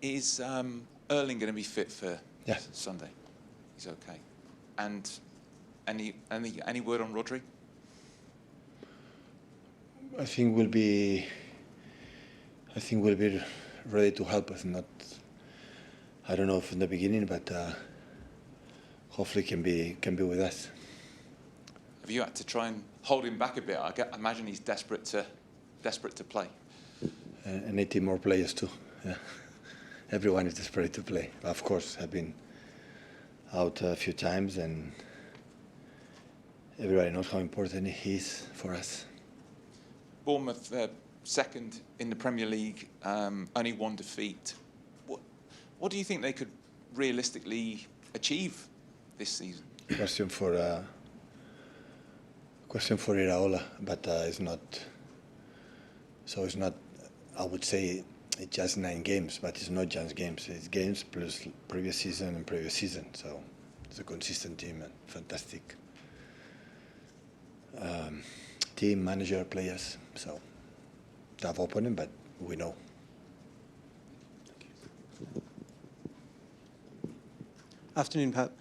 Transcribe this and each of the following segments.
Is Erling going to be fit for Yes. Sunday? He's okay. And any word on Rodri? I think we'll be ready to help us. Not, I don't know from the beginning, but hopefully can be with us. Have you had to try and hold him back a bit? I imagine he's desperate to play. And 80 more players too. Yeah. Everyone is desperate to play. Of course, I've been out a few times, and everybody knows how important he is for us. Bournemouth, second in the Premier League, only one defeat. What do you think they could realistically achieve this season? Question for Iraola, but it's not. So it's not. I would say it's just 9 games, but it's not just games. It's games plus previous season and previous season. So it's a consistent team and fantastic team, manager, players. So tough opponent, but we know. Afternoon, Pep.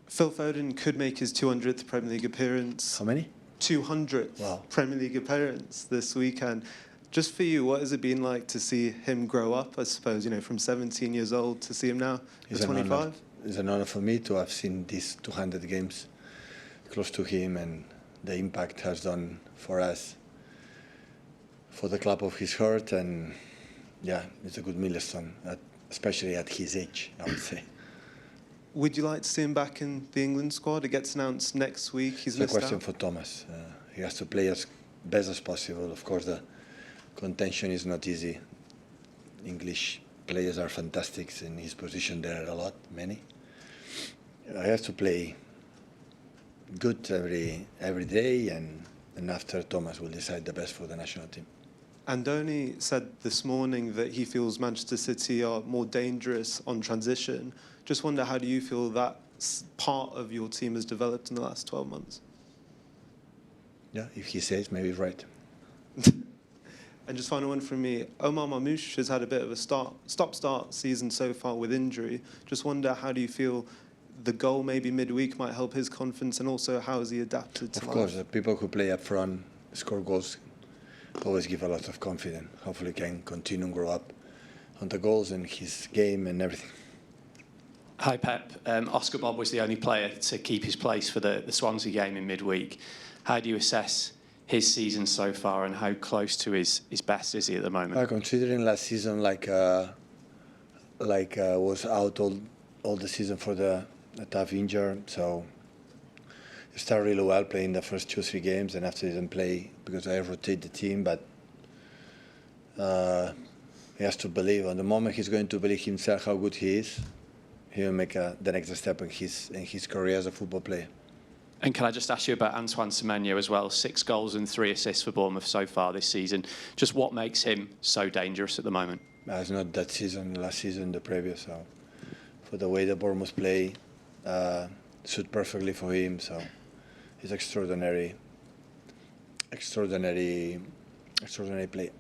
Phil Foden could make his 200th Premier League appearance. How many? 200th Premier League appearance this weekend. Just for you, what has it been like to see him grow up, I suppose, from 17 years old to see him now at 25? It's an honor for me to have seen these 200 games close to him, and the impact has done for us, for the club of his heart, and yeah, it's a good milestone, especially at his age, I would say. Would you like to see him back in the England squad? It gets announced next week. He's it's a question for Thomas. He has to play as best as possible. Of course, the contention is not easy. English players are fantastic in his position. There are a lot, many. I have to play good every day, and after Thomas will decide the best for the national team. Andoni said this morning that he feels Manchester City are more dangerous on transition. Just wonder, how do you feel that part of your team has developed in the last 12 months? Yeah, if he says, maybe he's right. And just final one from me. Omar Marmoush has had a bit of a stop-start season so far with injury. Just wonder, how do you feel the goal maybe midweek might help his confidence, and also how has he adapted to life? Of course, the people who play up front, score goals, always give a lot of confidence. Hopefully can continue and grow up on the goals and his game and everything. Hi, Pep. Oscar Bobb was the only player to keep his place for the Swansea game in midweek. How do you assess his season so far, and how close to his best is he at the moment? Considering last season, was out all the season for the tough injury, so he started really well playing the first 2-3 games, and after he didn't play because I rotate the team, but he has to believe. On the moment he's going to believe himself how good he is, he will make the next step in his career as a football player. And can I just ask you about Antoine Semenyo as well? 6 goals and 3 assists for Bournemouth so far this season. Just what makes him so dangerous at the moment? It's not that season, last season, the previous. So for the way the Bournemouth play, suit perfectly for him. So he's extraordinary play.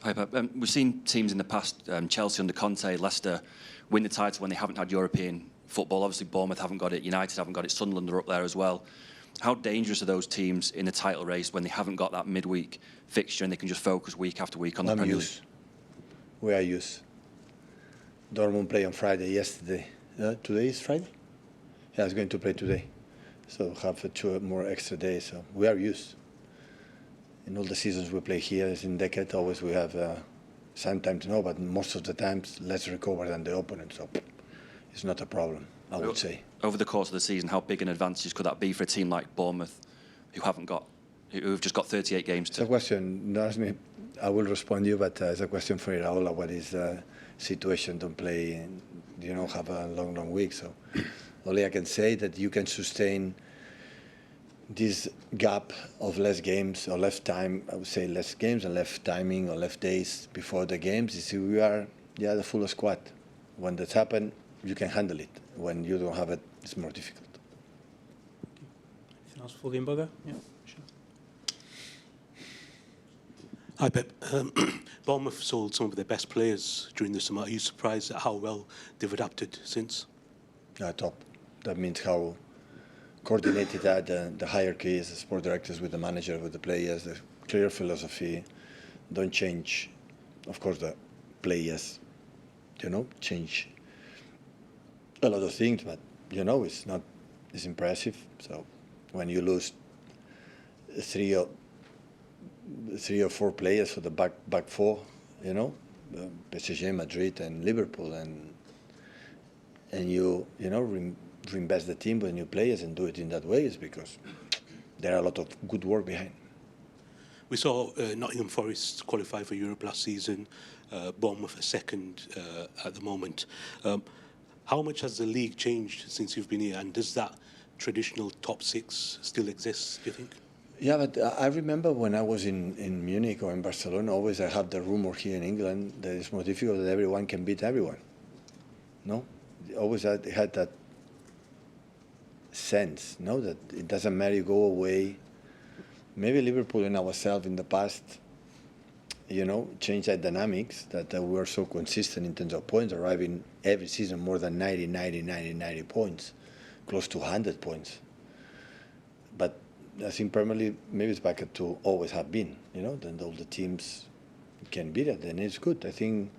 Hi, Pep. We've seen teams in the past, Chelsea under Conte, Leicester, win the title when they haven't had European football. Obviously, Bournemouth haven't got it, United haven't got it, Sunderland are up there as well. How dangerous are those teams in the title race when they haven't got that midweek fixture and they can just focus week after week on the Premier League? We are used. Dortmund play on Friday yesterday. Today is Friday? Yeah, it's going to play today. So have 2 more extra days. So we are used. In all the seasons we play here, as in decade, always we have sometimes no, but most of the times less recover than the opponent. So it's not a problem, I would say. Over the course of the season, how big an advantage could that be for a team like Bournemouth, who've just got 38 games to? It's a question. Don't ask me. I will respond to you, but it's a question for Iraola. What is the situation? Don't play, have a long week. So only I can say that you can sustain this gap of less games or less time. I would say less games and less timing or less days before the games. You see, we are the full squad. When that happens, you can handle it. When you don't have it, it's more difficult. Anything else for the Imboga? Yeah, sure. Hi, Pep. Bournemouth sold some of their best players during the summer. Are you surprised at how well they've adapted since? Yeah, top. That means how coordinated the hierarchy is, the sport directors with the manager, with the players, the clear philosophy. Don't change. Of course, the players, change a lot of things, but it's impressive. So when you lose three or four players for the back four, PSG, Madrid, and Liverpool, and you reinvest the team with new players and do it in that way, is because there are a lot of good work behind. We saw Nottingham Forest qualify for Europe last season, Bournemouth a second at the moment. How much has the league changed since you've been here, and does that traditional top six still exist, do you think? Yeah, but I remember when I was in Munich or in Barcelona, always I have the rumor here in England that it's more difficult that everyone can beat everyone. No? Always I had that sense, that it doesn't matter, you go away. Maybe Liverpool and ourselves in the past, changed that dynamics, that we were so consistent in terms of points, arriving every season more than 90 points, close to 100 points. But I think Premier League, maybe it's back to always have been, then all the teams can beat it, then it's good. I think,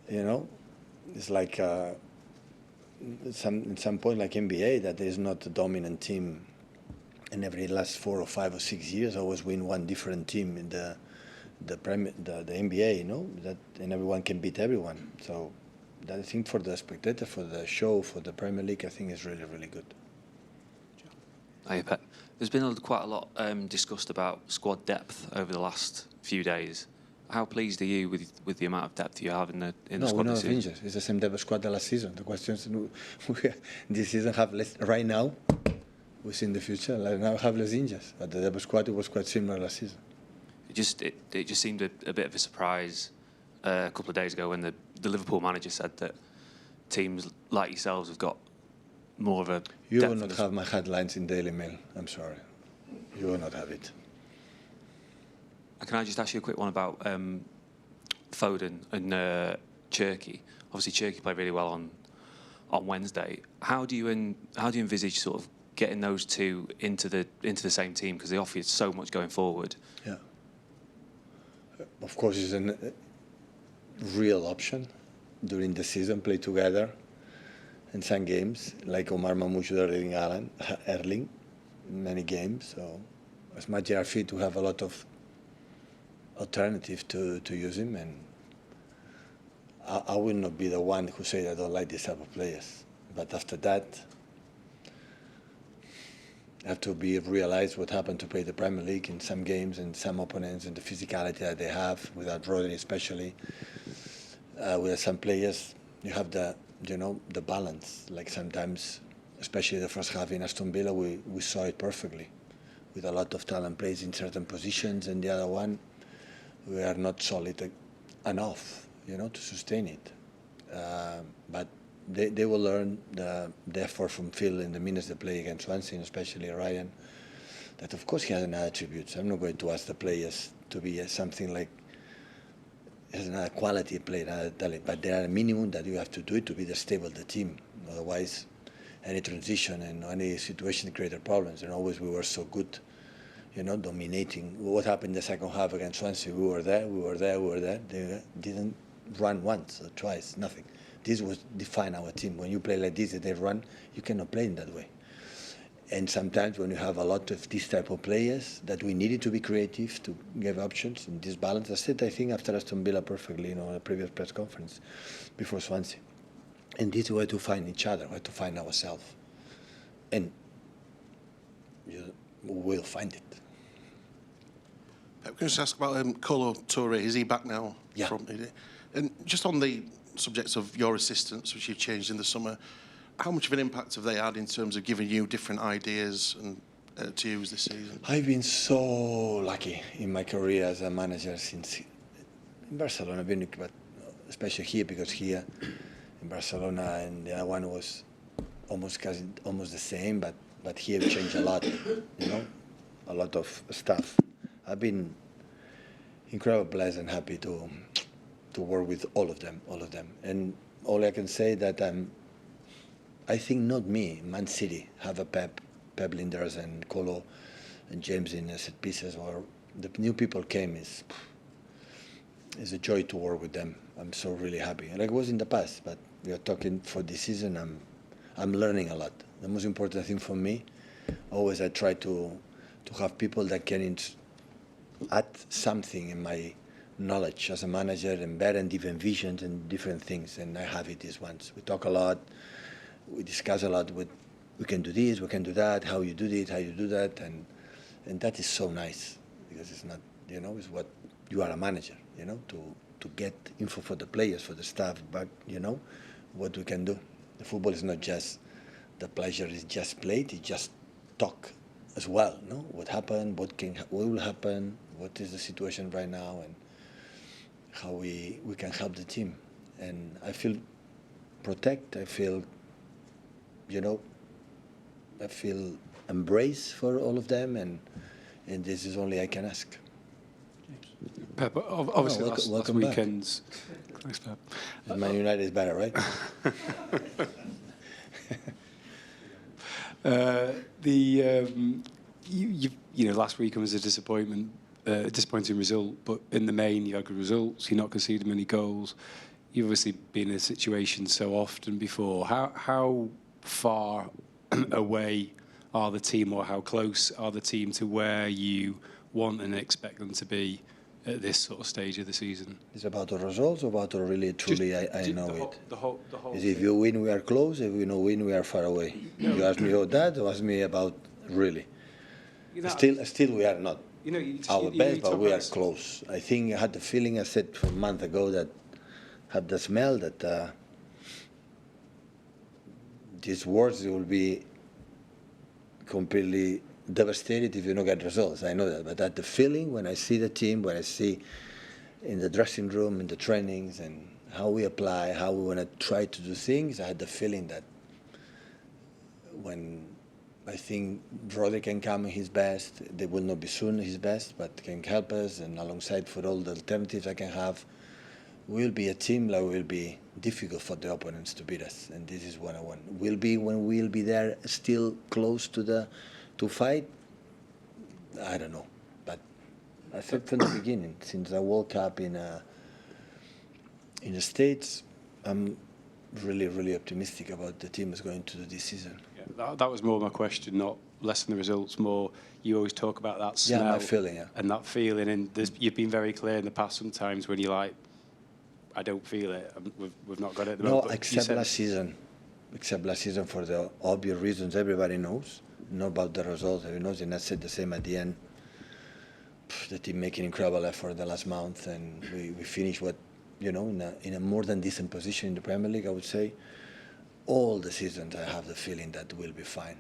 it's like at some point like NBA, that there is not a dominant team, and every last 4 or 5 or 6 years always win one different team in the NBA, that, and everyone can beat everyone. So that, I think, for the spectator, for the show, for the Premier League, I think is really, really good. Hi, Pep. There's been quite a lot discussed about squad depth over the last few days. How pleased are you with the amount of depth you have in the squad? No, we're not injured. It's the same type of squad the last season. The question is, this season have less right now. We see in the future, like now have less injuries. But the depth squad, it was quite similar last season. It just seemed a bit of a surprise a couple of days ago when the Liverpool manager said that teams like yourselves have got more of a... You will not have my headlines in Daily Mail. I'm sorry. You will not have it. Can I just ask you a quick one about Foden and Cherki? Obviously, Cherki played really well on Wednesday. How do you envisage sort of getting those two into the same team, because they offer you so much going forward? Yeah. Of course, it's a real option during the season. Play together in some games, like Marmoush or ERLING, many games. So as much as I feel to have a lot of alternative to use him, and I will not be the one who say I don't like this type of players. But after that, I have to realize what happened to play the Premier League in some games and some opponents, and the physicality that they have, without Rodri especially. With some players, you have the balance. Like sometimes, especially the first half in Aston Villa, we saw it perfectly, with a lot of talent plays in certain positions, and the other one, we are not solid enough, to sustain it. But they will learn the effort from Phil in the minutes they play against Swansea, especially Ryan, that of course he has another attributes. I'm not going to ask the players to be something like, has another quality player, another talent, but there are a minimum that you have to do it to be the stable of the team. Otherwise, any transition and any situation created problems, and always we were so good, dominating. What happened in the second half against Swansea? We were there. They didn't run once or twice, nothing. This was define our team. When you play like this, they run, you cannot play in that way. And sometimes when you have a lot of this type of players, that we needed to be creative to give options in this balance. I said, I think, after Aston Villa perfectly, the previous press conference before Swansea. And this way to find each other, way to find ourselves. And you will find it. Can I just ask about Kolo Touré? Is he back now? Yeah. And just on the subject of your assistants, which you changed in the summer, how much of an impact have they had in terms of giving you different ideas and to use this season? I've been so lucky in my career as a manager since in Barcelona, but especially here, because here in Barcelona and the other one was almost the same, but here it changed a lot, a lot of stuff. I've been incredible blessed and happy to work with all of them. And all I can say that I think not me, Man City have a Pep Linders and Colo and James in set pieces, or the new people came is a joy to work with them. I'm so really happy, like it was in the past. But we are talking for this season. I'm learning a lot. The most important thing for me, always I try to have people that can add something in my knowledge as a manager and better and different visions and different things. And I have it this once. We talk a lot. We discuss a lot. We can do this. We can do that. How you do this. How you do that. And that is so nice, because it's not, it's what you are a manager, to get info for the players, for the staff, but what we can do. The football is not just the pleasure is just played. It's just talk as well. No, what happened, what will happen, what is the situation right now, and how we can help the team. And I feel protect. I feel, I feel embrace for all of them, and this is only I can ask. Pep, obviously last weekend's... Thanks, Pep. Man United is better, right? Last weekend was a disappointing result, but in the main you had good results. You're not conceding many goals. You've obviously been in a situation so often before. How far away are the team, or how close are the team to where you want and expect them to be at this sort of stage of the season? It's about the results, or about the really, truly, I know it. The whole if you win, we are close. If we don't win, we are far away. You ask me about that, or ask me about really. Still, we are not our best, but we are close. I think I had the feeling, I said a month ago, that had the smell that these words will be completely devastated if you don't get results. I know that, but that the feeling when I see the team, when I see in the dressing room, in the trainings, and how we apply, how we want to try to do things, I had the feeling that when I think Rodri can come in his best, they will not be soon his best, but can help us, and alongside for all the alternatives I can have, we'll be a team that will be difficult for the opponents to beat us, and this is what I want. We'll be when we'll be there, still close to fight. I don't know, but I said from the beginning, since I woke up in the States, I'm really, really optimistic about the team is going to do this season. Yeah, that was more my question, not less than the results. More, you always talk about that smell, my feeling, and that feeling, and you've been very clear in the past sometimes when you're like, I don't feel it. We've not got it at the moment. No, except last season for the obvious reasons everybody knows. Not about the results. Everybody knows, and I said the same at the end. The team making incredible effort the last month, and we finished in a more than decent position in the Premier League, I would say. All the seasons I have the feeling that we'll be fine,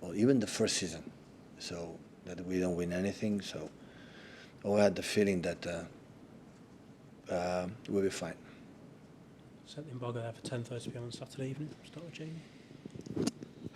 or even the first season, so that we don't win anything. So I had the feeling that we'll be fine. Set the embargo there for 10:30 p.m. on Saturday evening. Start with Jamie.